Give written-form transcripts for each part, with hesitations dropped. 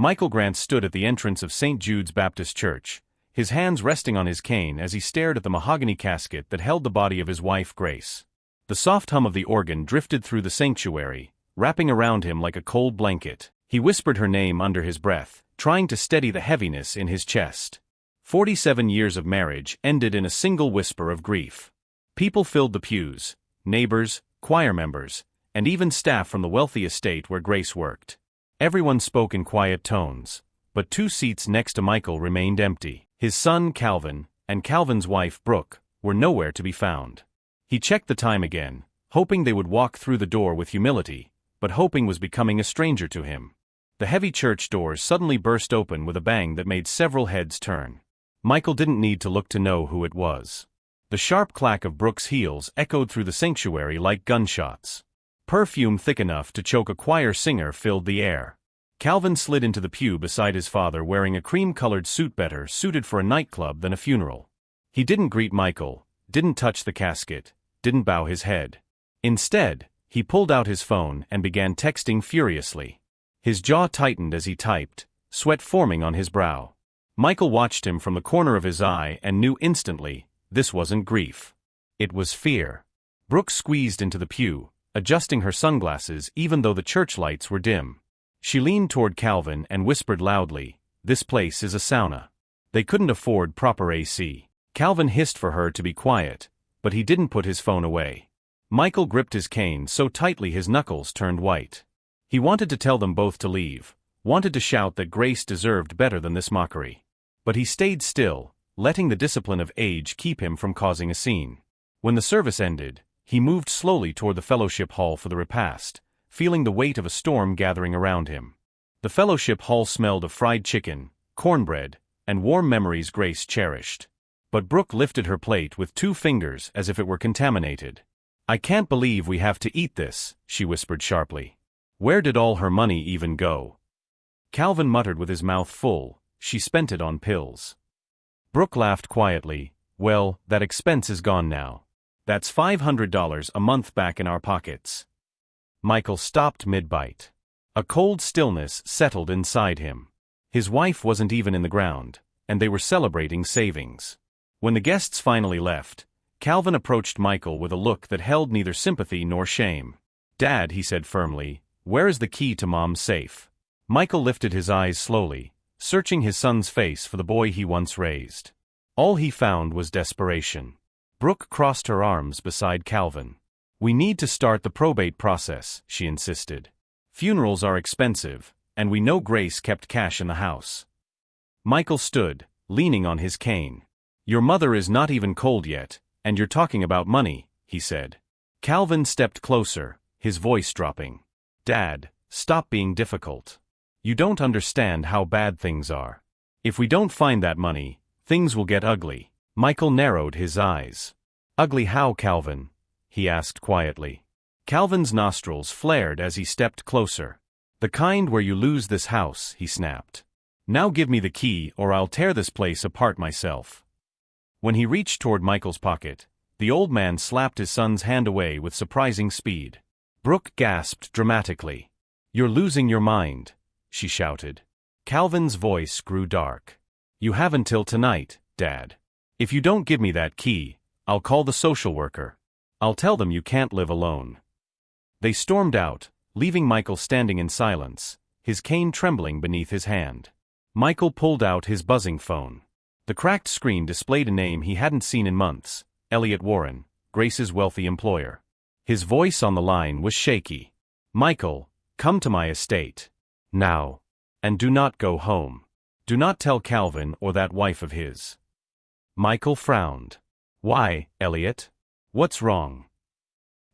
Michael Grant stood at the entrance of St. Jude's Baptist Church, his hands resting on his cane as he stared at the mahogany casket that held the body of his wife Grace. The soft hum of the organ drifted through the sanctuary, wrapping around him like a cold blanket. He whispered her name under his breath, trying to steady the heaviness in his chest. 47 years of marriage ended in a single whisper of grief. People filled the pews, neighbors, choir members, and even staff from the wealthy estate where Grace worked. Everyone spoke in quiet tones, but 2 seats next to Michael remained empty. His son Calvin, and Calvin's wife Brooke, were nowhere to be found. He checked the time again, hoping they would walk through the door with humility, but hoping was becoming a stranger to him. The heavy church doors suddenly burst open with a bang that made several heads turn. Michael didn't need to look to know who it was. The sharp clack of Brooke's heels echoed through the sanctuary like gunshots. Perfume thick enough to choke a choir singer filled the air. Calvin slid into the pew beside his father wearing a cream-colored suit better suited for a nightclub than a funeral. He didn't greet Michael, didn't touch the casket, didn't bow his head. Instead, he pulled out his phone and began texting furiously. His jaw tightened as he typed, sweat forming on his brow. Michael watched him from the corner of his eye and knew instantly, this wasn't grief. It was fear. Brooke squeezed into the pew, adjusting her sunglasses even though the church lights were dim. She leaned toward Calvin and whispered loudly, "This place is a sauna." They couldn't afford proper AC. Calvin hissed for her to be quiet, but he didn't put his phone away. Michael gripped his cane so tightly his knuckles turned white. He wanted to tell them both to leave, wanted to shout that Grace deserved better than this mockery. But he stayed still, letting the discipline of age keep him from causing a scene. When the service ended, he moved slowly toward the fellowship hall for the repast, feeling the weight of a storm gathering around him. The fellowship hall smelled of fried chicken, cornbread, and warm memories Grace cherished. But Brooke lifted her plate with 2 fingers as if it were contaminated. "I can't believe we have to eat this," she whispered sharply. "Where did all her money even go?" Calvin muttered with his mouth full, "She spent it on pills." Brooke laughed quietly, "Well, that expense is gone now. That's $500 a month back in our pockets." Michael stopped mid-bite. A cold stillness settled inside him. His wife wasn't even in the ground, and they were celebrating savings. When the guests finally left, Calvin approached Michael with a look that held neither sympathy nor shame. "Dad," he said firmly, "where is the key to Mom's safe?" Michael lifted his eyes slowly, searching his son's face for the boy he once raised. All he found was desperation. Brooke crossed her arms beside Calvin. "We need to start the probate process," she insisted. "Funerals are expensive, and we know Grace kept cash in the house." Michael stood, leaning on his cane. "Your mother is not even cold yet, and you're talking about money," he said. Calvin stepped closer, his voice dropping. "Dad, stop being difficult. You don't understand how bad things are. If we don't find that money, things will get ugly." Michael narrowed his eyes. "Ugly how, Calvin?" he asked quietly. Calvin's nostrils flared as he stepped closer. "The kind where you lose this house," he snapped. "Now give me the key or I'll tear this place apart myself." When he reached toward Michael's pocket, the old man slapped his son's hand away with surprising speed. Brooke gasped dramatically. "You're losing your mind," she shouted. Calvin's voice grew dark. "You have until tonight, Dad. If you don't give me that key, I'll call the social worker. I'll tell them you can't live alone." They stormed out, leaving Michael standing in silence, his cane trembling beneath his hand. Michael pulled out his buzzing phone. The cracked screen displayed a name he hadn't seen in months, Elliot Warren, Grace's wealthy employer. His voice on the line was shaky. "Michael, come to my estate. Now. And do not go home. Do not tell Calvin or that wife of his." Michael frowned. "Why, Elliot? What's wrong?"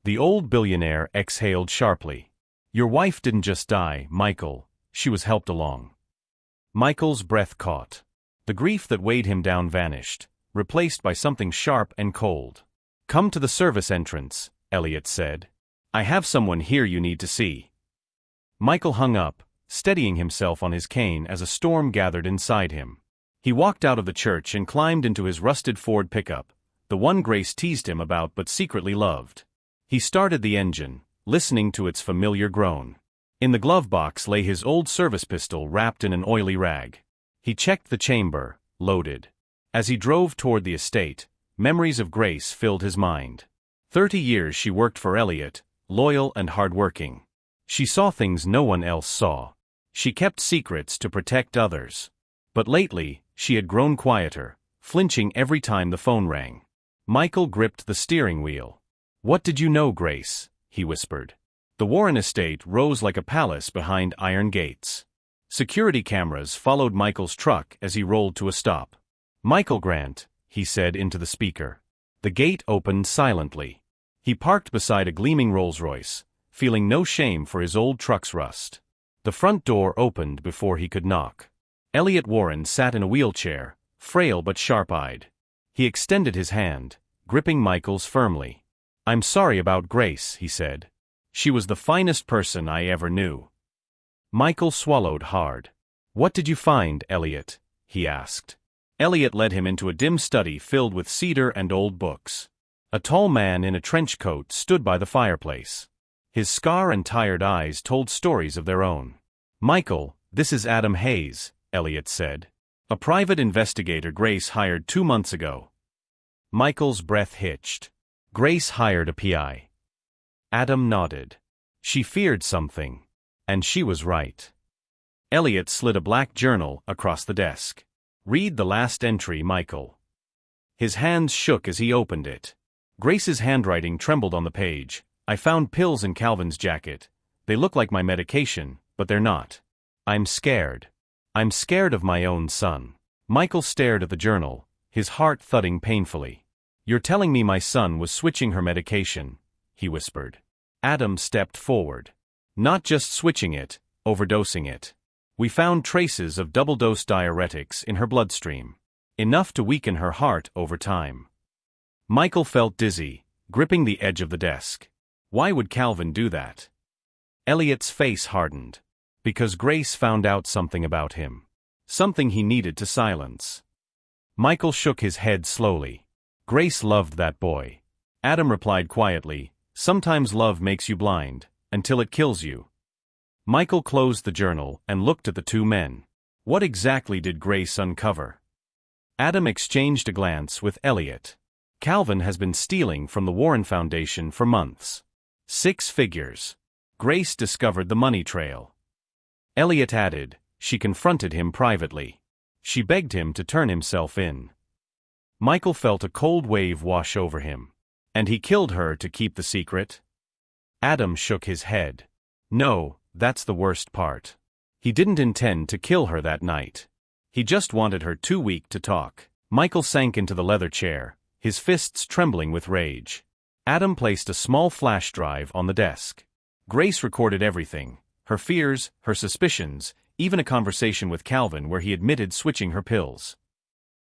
The old billionaire exhaled sharply. "Your wife didn't just die, Michael, she was helped along." Michael's breath caught. The grief that weighed him down vanished, replaced by something sharp and cold. "Come to the service entrance," Elliot said. "I have someone here you need to see." Michael hung up, steadying himself on his cane as a storm gathered inside him. He walked out of the church and climbed into his rusted Ford pickup, the one Grace teased him about but secretly loved. He started the engine, listening to its familiar groan. In the glove box lay his old service pistol wrapped in an oily rag. He checked the chamber, loaded. As he drove toward the estate, memories of Grace filled his mind. 30 years she worked for Elliot, loyal and hardworking. She saw things no one else saw. She kept secrets to protect others. But lately, she had grown quieter, flinching every time the phone rang. Michael gripped the steering wheel. "What did you know, Grace?" he whispered. The Warren estate rose like a palace behind iron gates. Security cameras followed Michael's truck as he rolled to a stop. "Michael Grant," he said into the speaker. The gate opened silently. He parked beside a gleaming Rolls-Royce, feeling no shame for his old truck's rust. The front door opened before he could knock. Elliot Warren sat in a wheelchair, frail but sharp-eyed. He extended his hand, gripping Michael's firmly. "I'm sorry about Grace," he said. "She was the finest person I ever knew." Michael swallowed hard. "What did you find, Elliot?" he asked. Elliot led him into a dim study filled with cedar and old books. A tall man in a trench coat stood by the fireplace. His scar and tired eyes told stories of their own. "Michael, this is Adam Hayes," Elliot said. "A private investigator Grace hired 2 months ago." Michael's breath hitched. "Grace hired a PI." Adam nodded. "She feared something. And she was right." Elliot slid a black journal across the desk. "Read the last entry, Michael." His hands shook as he opened it. Grace's handwriting trembled on the page. "I found pills in Calvin's jacket. They look like my medication, but they're not. I'm scared. I'm scared of my own son." Michael stared at the journal, his heart thudding painfully. "You're telling me my son was switching her medication," he whispered. Adam stepped forward. "Not just switching it, overdosing it. We found traces of double-dose diuretics in her bloodstream. Enough to weaken her heart over time." Michael felt dizzy, gripping the edge of the desk. Why would Calvin do that? Elliot's face hardened. Because Grace found out something about him. Something he needed to silence. Michael shook his head slowly. "Grace loved that boy." Adam replied quietly, "Sometimes love makes you blind, until it kills you." Michael closed the journal and looked at the two men. What exactly did Grace uncover? Adam exchanged a glance with Elliot. "Calvin has been stealing from the Warren Foundation for months. 6 figures. Grace discovered the money trail." Elliot added, "She confronted him privately. She begged him to turn himself in." Michael felt a cold wave wash over him. "And he killed her to keep the secret?" Adam shook his head. "No, that's the worst part. He didn't intend to kill her that night. He just wanted her too weak to talk." Michael sank into the leather chair, his fists trembling with rage. Adam placed a small flash drive on the desk. Grace recorded everything, her fears, her suspicions, even a conversation with Calvin where he admitted switching her pills.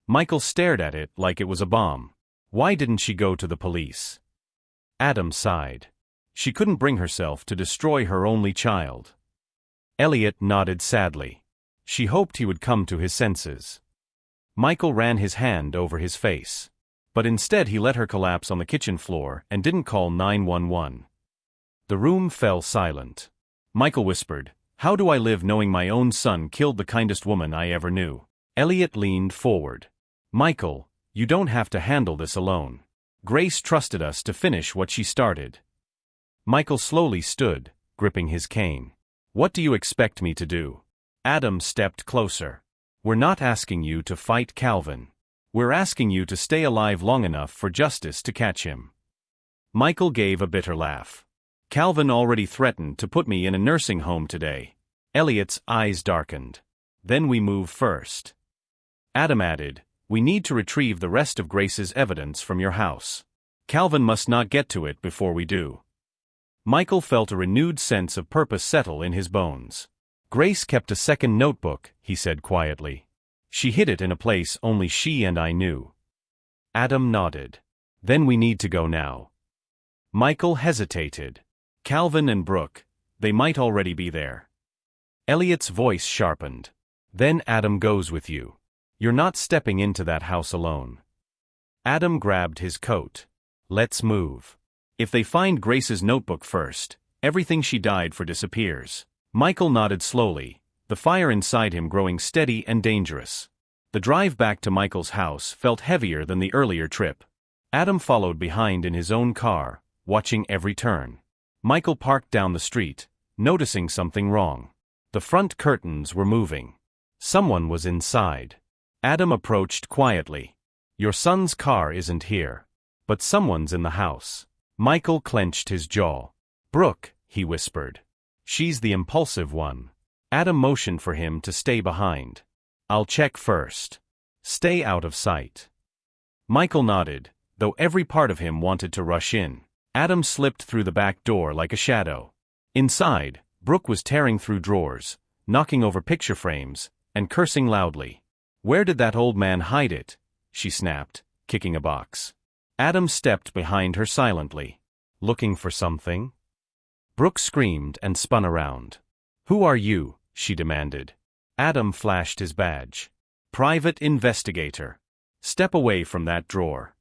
Michael stared at it like it was a bomb. Why didn't she go to the police? Adam sighed. She couldn't bring herself to destroy her only child. Elliot nodded sadly. She hoped he would come to his senses. Michael ran his hand over his face. But instead he let her collapse on the kitchen floor and didn't call 911. The room fell silent. Michael whispered, "How do I live knowing my own son killed the kindest woman I ever knew?" Elliot leaned forward. "Michael, you don't have to handle this alone. Grace trusted us to finish what she started." Michael slowly stood, gripping his cane. "What do you expect me to do?" Adam stepped closer. "We're not asking you to fight Calvin. We're asking you to stay alive long enough for justice to catch him." Michael gave a bitter laugh. "Calvin already threatened to put me in a nursing home today." Elliot's eyes darkened. "Then we move first." Adam added, "We need to retrieve the rest of Grace's evidence from your house. Calvin must not get to it before we do." Michael felt a renewed sense of purpose settle in his bones. "Grace kept a second notebook," he said quietly. "She hid it in a place only she and I knew." Adam nodded. "Then we need to go now." Michael hesitated. "Calvin and Brooke, they might already be there." Elliot's voice sharpened. "Then Adam goes with you. You're not stepping into that house alone." Adam grabbed his coat. "Let's move. If they find Grace's notebook first, everything she died for disappears." Michael nodded slowly, the fire inside him growing steady and dangerous. The drive back to Michael's house felt heavier than the earlier trip. Adam followed behind in his own car, watching every turn. Michael parked down the street, noticing something wrong. The front curtains were moving. Someone was inside. Adam approached quietly. "Your son's car isn't here. But someone's in the house." Michael clenched his jaw. "Brooke," he whispered. "She's the impulsive one." Adam motioned for him to stay behind. "I'll check first. Stay out of sight." Michael nodded, though every part of him wanted to rush in. Adam slipped through the back door like a shadow. Inside, Brooke was tearing through drawers, knocking over picture frames, and cursing loudly. "Where did that old man hide it?" she snapped, kicking a box. Adam stepped behind her silently. "Looking for something?" Brooke screamed and spun around. "Who are you?" she demanded. Adam flashed his badge. "Private investigator. Step away from that drawer."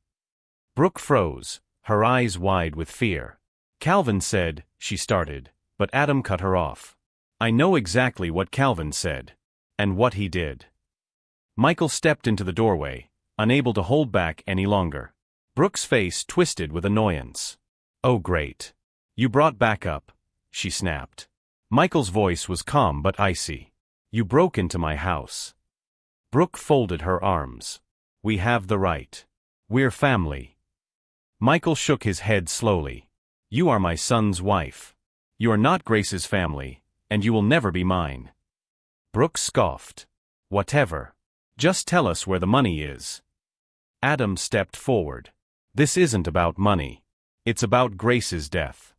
Brooke froze, her eyes wide with fear. "Calvin said," she started, but Adam cut her off. "I know exactly what Calvin said. And what he did." Michael stepped into the doorway, unable to hold back any longer. Brooke's face twisted with annoyance. "Oh great. You brought backup," she snapped. Michael's voice was calm but icy. "You broke into my house." Brooke folded her arms. "We have the right. We're family." Michael shook his head slowly. "You are my son's wife. You are not Grace's family, and you will never be mine." Brooke scoffed. "Whatever. Just tell us where the money is." Adam stepped forward. "This isn't about money. It's about Grace's death."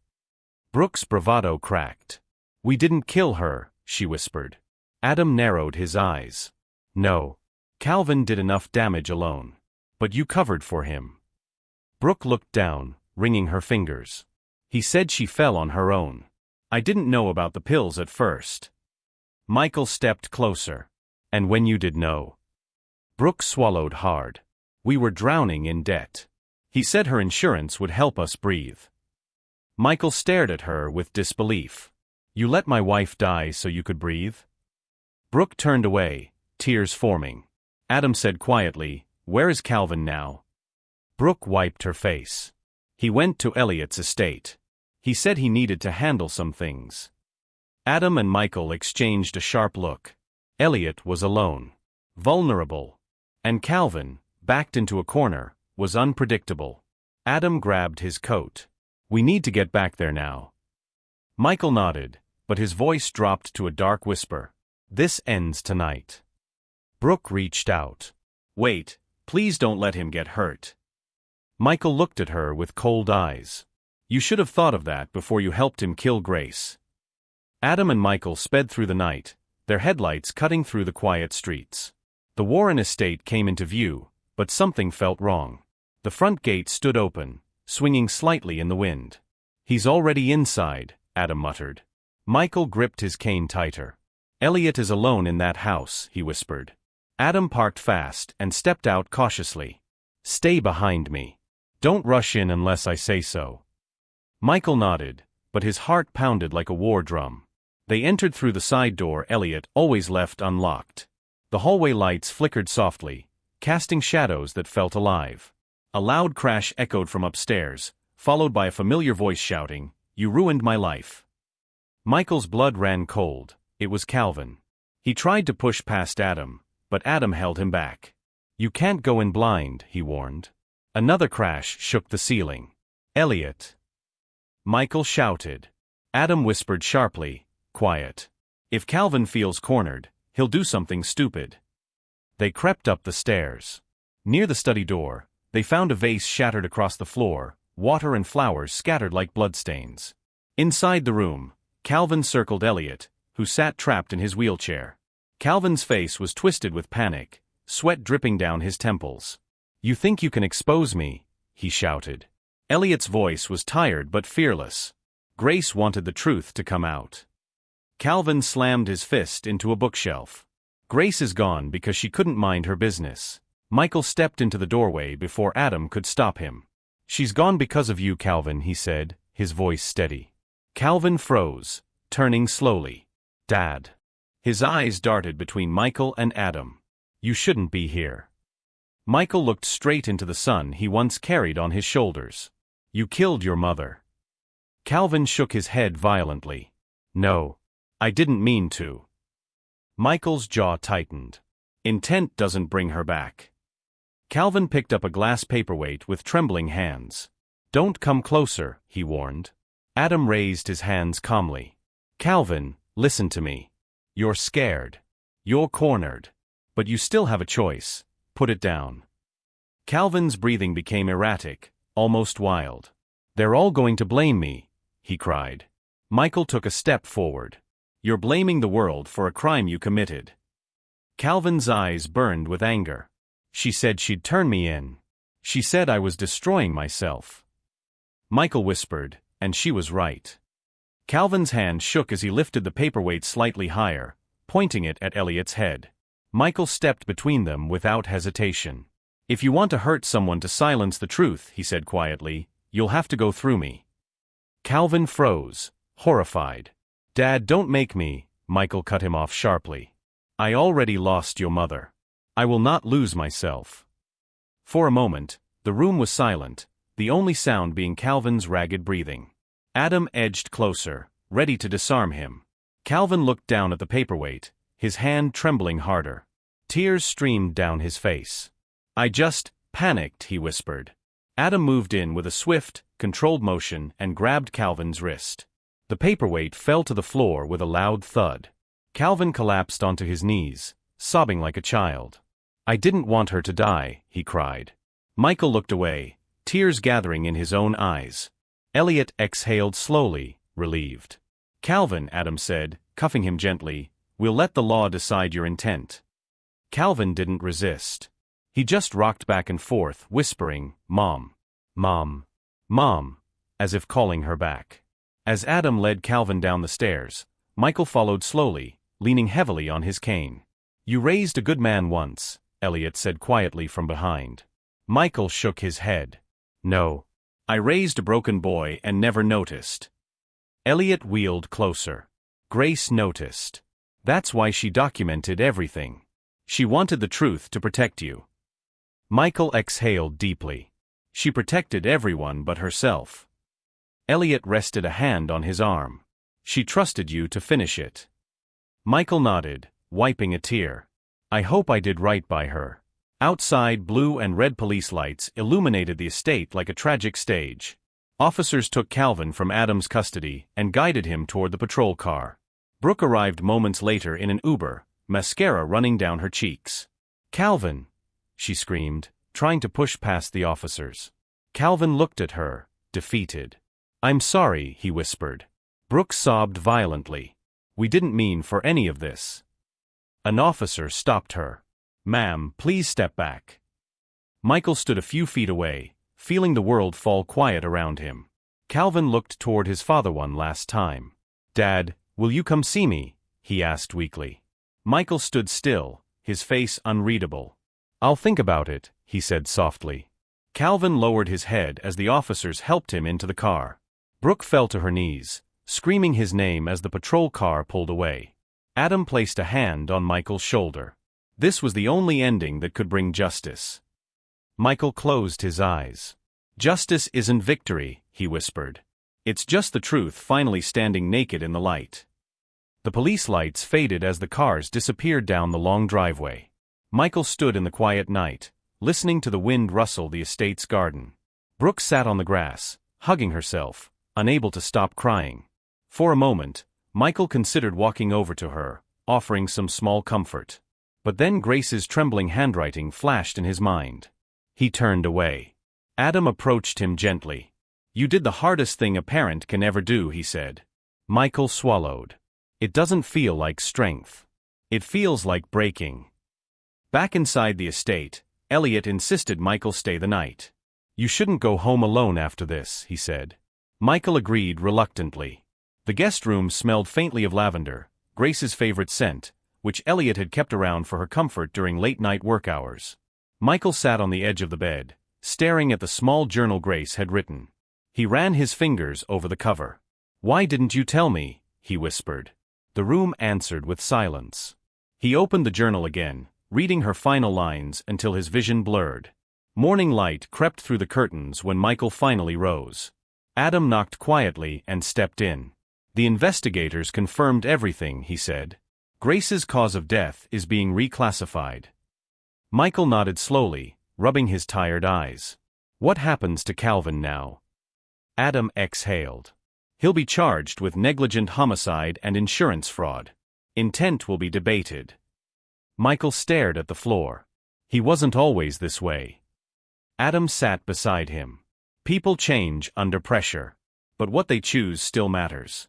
Brooke's bravado cracked. "We didn't kill her," she whispered. Adam narrowed his eyes. "No. Calvin did enough damage alone. But you covered for him." Brooke looked down, wringing her fingers. "He said she fell on her own. I didn't know about the pills at first." Michael stepped closer. "And when you did know?" Brooke swallowed hard. "We were drowning in debt. He said her insurance would help us breathe." Michael stared at her with disbelief. "You let my wife die so you could breathe?" Brooke turned away, tears forming. Adam said quietly, "Where is Calvin now?" Brooke wiped her face. "He went to Elliot's estate. He said he needed to handle some things." Adam and Michael exchanged a sharp look. Elliot was alone, vulnerable. And Calvin, backed into a corner, was unpredictable. Adam grabbed his coat. "We need to get back there now." Michael nodded, but his voice dropped to a dark whisper. "This ends tonight." Brooke reached out. "Wait, please don't let him get hurt." Michael looked at her with cold eyes. "You should have thought of that before you helped him kill Grace." Adam and Michael sped through the night, their headlights cutting through the quiet streets. The Warren estate came into view, but something felt wrong. The front gate stood open, swinging slightly in the wind. "He's already inside," Adam muttered. Michael gripped his cane tighter. "Elliot is alone in that house," he whispered. Adam parked fast and stepped out cautiously. "Stay behind me. Don't rush in unless I say so." Michael nodded, but his heart pounded like a war drum. They entered through the side door Elliot always left unlocked. The hallway lights flickered softly, casting shadows that felt alive. A loud crash echoed from upstairs, followed by a familiar voice shouting, "You ruined my life." Michael's blood ran cold. It was Calvin. He tried to push past Adam, but Adam held him back. "You can't go in blind," he warned. Another crash shook the ceiling. "Elliot!" Michael shouted. Adam whispered sharply, "Quiet. If Calvin feels cornered, he'll do something stupid." They crept up the stairs. Near the study door, they found a vase shattered across the floor, water and flowers scattered like bloodstains. Inside the room, Calvin circled Elliot, who sat trapped in his wheelchair. Calvin's face was twisted with panic, sweat dripping down his temples. "You think you can expose me?" he shouted. Elliot's voice was tired but fearless. Grace wanted the truth to come out. Calvin slammed his fist into a bookshelf. "Grace is gone because she couldn't mind her business." Michael stepped into the doorway before Adam could stop him. "She's gone because of you, Calvin," he said, his voice steady. Calvin froze, turning slowly. Dad. His eyes darted between Michael and Adam. You shouldn't be here. Michael looked straight into the son he once carried on his shoulders. You killed your mother. Calvin shook his head violently. No. I didn't mean to. Michael's jaw tightened. Intent doesn't bring her back. Calvin picked up a glass paperweight with trembling hands. Don't come closer, he warned. Adam raised his hands calmly. Calvin, listen to me. You're scared. You're cornered. But you still have a choice. Put it down. Calvin's breathing became erratic, almost wild. They're all going to blame me, he cried. Michael took a step forward. You're blaming the world for a crime you committed. Calvin's eyes burned with anger. She said she'd turn me in. She said I was destroying myself. Michael whispered, and she was right. Calvin's hand shook as he lifted the paperweight slightly higher, pointing it at Elliot's head. Michael stepped between them without hesitation. If you want to hurt someone to silence the truth, he said quietly, you'll have to go through me. Calvin froze, horrified. Dad, don't make me, Michael cut him off sharply. I already lost your mother. I will not lose myself. For a moment, the room was silent, the only sound being Calvin's ragged breathing. Adam edged closer, ready to disarm him. Calvin looked down at the paperweight, his hand trembling harder. Tears streamed down his face. I just panicked, he whispered. Adam moved in with a swift, controlled motion and grabbed Calvin's wrist. The paperweight fell to the floor with a loud thud. Calvin collapsed onto his knees, sobbing like a child. I didn't want her to die, he cried. Michael looked away, tears gathering in his own eyes. Elliot exhaled slowly, relieved. Calvin, Adam said, cuffing him gently, we'll let the law decide your intent. Calvin didn't resist. He just rocked back and forth, whispering, Mom, Mom, Mom, as if calling her back. As Adam led Calvin down the stairs, Michael followed slowly, leaning heavily on his cane. You raised a good man once, Elliot said quietly from behind. Michael shook his head. No. I raised a broken boy and never noticed. Elliot wheeled closer. Grace noticed. That's why she documented everything. She wanted the truth to protect you. Michael exhaled deeply. She protected everyone but herself. Elliot rested a hand on his arm. She trusted you to finish it. Michael nodded, wiping a tear. I hope I did right by her. Outside, blue and red police lights illuminated the estate like a tragic stage. Officers took Calvin from Adam's custody and guided him toward the patrol car. Brooke arrived moments later in an Uber, mascara running down her cheeks. Calvin, she screamed, trying to push past the officers. Calvin looked at her, defeated. I'm sorry, he whispered. Brooke sobbed violently. We didn't mean for any of this. An officer stopped her. Ma'am, please step back. Michael stood a few feet away, feeling the world fall quiet around him. Calvin looked toward his father one last time. Dad, will you come see me? He asked weakly. Michael stood still, his face unreadable. I'll think about it, he said softly. Calvin lowered his head as the officers helped him into the car. Brooke fell to her knees, screaming his name as the patrol car pulled away. Adam placed a hand on Michael's shoulder. This was the only ending that could bring justice. Michael closed his eyes. Justice isn't victory, he whispered. It's just the truth finally standing naked in the light. The police lights faded as the cars disappeared down the long driveway. Michael stood in the quiet night, listening to the wind rustle the estate's garden. Brooke sat on the grass, hugging herself, unable to stop crying. For a moment, Michael considered walking over to her, offering some small comfort. But then Grace's trembling handwriting flashed in his mind. He turned away. Adam approached him gently. You did the hardest thing a parent can ever do, he said. Michael swallowed. It doesn't feel like strength. It feels like breaking. Back inside the estate, Elliot insisted Michael stay the night. You shouldn't go home alone after this, he said. Michael agreed reluctantly. The guest room smelled faintly of lavender, Grace's favorite scent, which Elliot had kept around for her comfort during late-night work hours. Michael sat on the edge of the bed, staring at the small journal Grace had written. He ran his fingers over the cover. Why didn't you tell me? He whispered. The room answered with silence. He opened the journal again, reading her final lines until his vision blurred. Morning light crept through the curtains when Michael finally rose. Adam knocked quietly and stepped in. The investigators confirmed everything, he said. Grace's cause of death is being reclassified. Michael nodded slowly, rubbing his tired eyes. What happens to Calvin now? Adam exhaled. He'll be charged with negligent homicide and insurance fraud. Intent will be debated. Michael stared at the floor. He wasn't always this way. Adam sat beside him. People change under pressure, but what they choose still matters.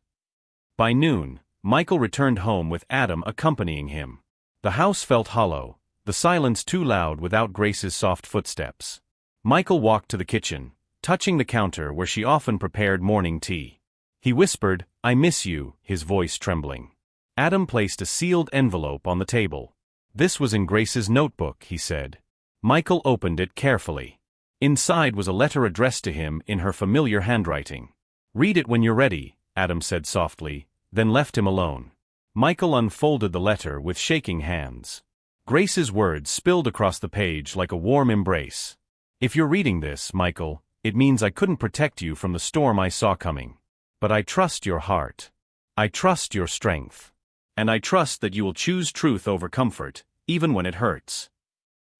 By noon, Michael returned home with Adam accompanying him. The house felt hollow, the silence too loud without Grace's soft footsteps. Michael walked to the kitchen, touching the counter where she often prepared morning tea. He whispered, "I miss you," his voice trembling. Adam placed a sealed envelope on the table. This was in Grace's notebook, he said. Michael opened it carefully. Inside was a letter addressed to him in her familiar handwriting. "Read it when you're ready," Adam said softly, then left him alone. Michael unfolded the letter with shaking hands. Grace's words spilled across the page like a warm embrace. "If you're reading this, Michael, it means I couldn't protect you from the storm I saw coming. But I trust your heart. I trust your strength. And I trust that you will choose truth over comfort, even when it hurts."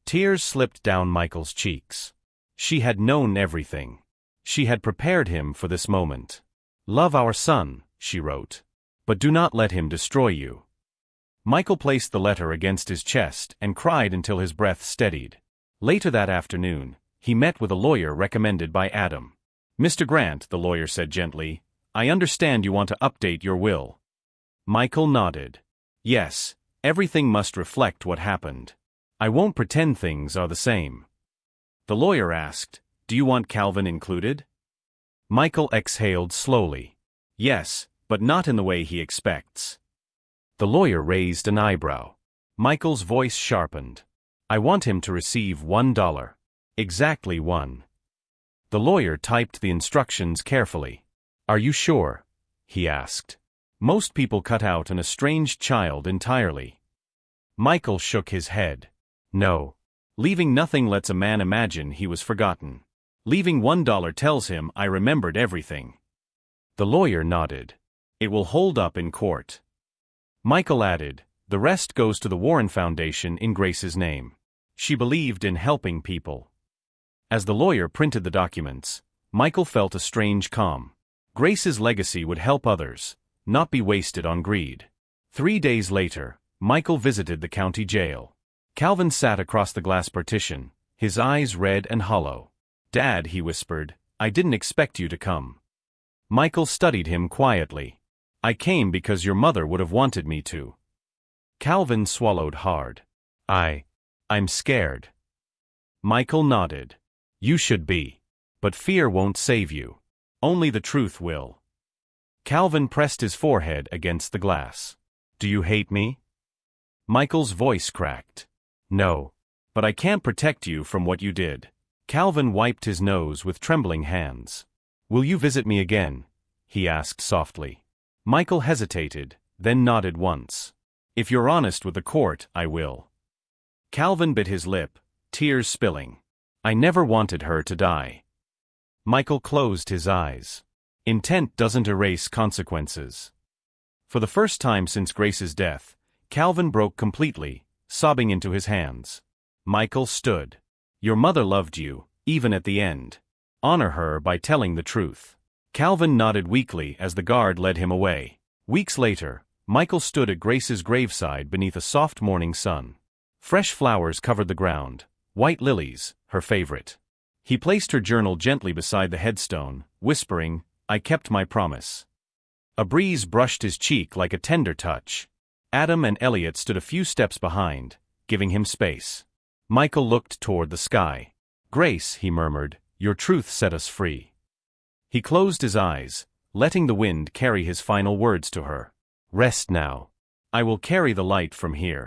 Tears slipped down Michael's cheeks. She had known everything. She had prepared him for this moment. "Love our son," she wrote. "But do not let him destroy you." Michael placed the letter against his chest and cried until his breath steadied. Later that afternoon, he met with a lawyer recommended by Adam. "Mr. Grant," the lawyer said gently, "I understand you want to update your will." Michael nodded. "Yes, everything must reflect what happened. I won't pretend things are the same." The lawyer asked, "Do you want Calvin included?" Michael exhaled slowly. "Yes, but not in the way he expects." The lawyer raised an eyebrow. Michael's voice sharpened. "I want him to receive $1. Exactly one." The lawyer typed the instructions carefully. "Are you sure?" he asked. "Most people cut out an estranged child entirely." Michael shook his head. "No. Leaving nothing lets a man imagine he was forgotten. Leaving $1 tells him I remembered everything." The lawyer nodded. "It will hold up in court." Michael added, "The rest goes to the Warren Foundation in Grace's name. She believed in helping people." As the lawyer printed the documents, Michael felt a strange calm. Grace's legacy would help others, not be wasted on greed. 3 days later, Michael visited the county jail. Calvin sat across the glass partition, his eyes red and hollow. "Dad," he whispered, "I didn't expect you to come." Michael studied him quietly. "I came because your mother would have wanted me to." Calvin swallowed hard. I'm scared." Michael nodded. "You should be. But fear won't save you. Only the truth will." Calvin pressed his forehead against the glass. "Do you hate me?" Michael's voice cracked. "No. But I can't protect you from what you did." Calvin wiped his nose with trembling hands. "Will you visit me again?" he asked softly. Michael hesitated, then nodded once. "If you're honest with the court, I will." Calvin bit his lip, tears spilling. "I never wanted her to die." Michael closed his eyes. Intent doesn't erase consequences. For the first time since Grace's death, Calvin broke completely, sobbing into his hands. Michael stood. "Your mother loved you, even at the end. Honor her by telling the truth." Calvin nodded weakly as the guard led him away. Weeks later, Michael stood at Grace's graveside beneath a soft morning sun. Fresh flowers covered the ground, white lilies, her favorite. He placed her journal gently beside the headstone, whispering, "I kept my promise." A breeze brushed his cheek like a tender touch. Adam and Elliot stood a few steps behind, giving him space. Michael looked toward the sky. "Grace," he murmured, "your truth set us free." He closed his eyes, letting the wind carry his final words to her. "Rest now. I will carry the light from here."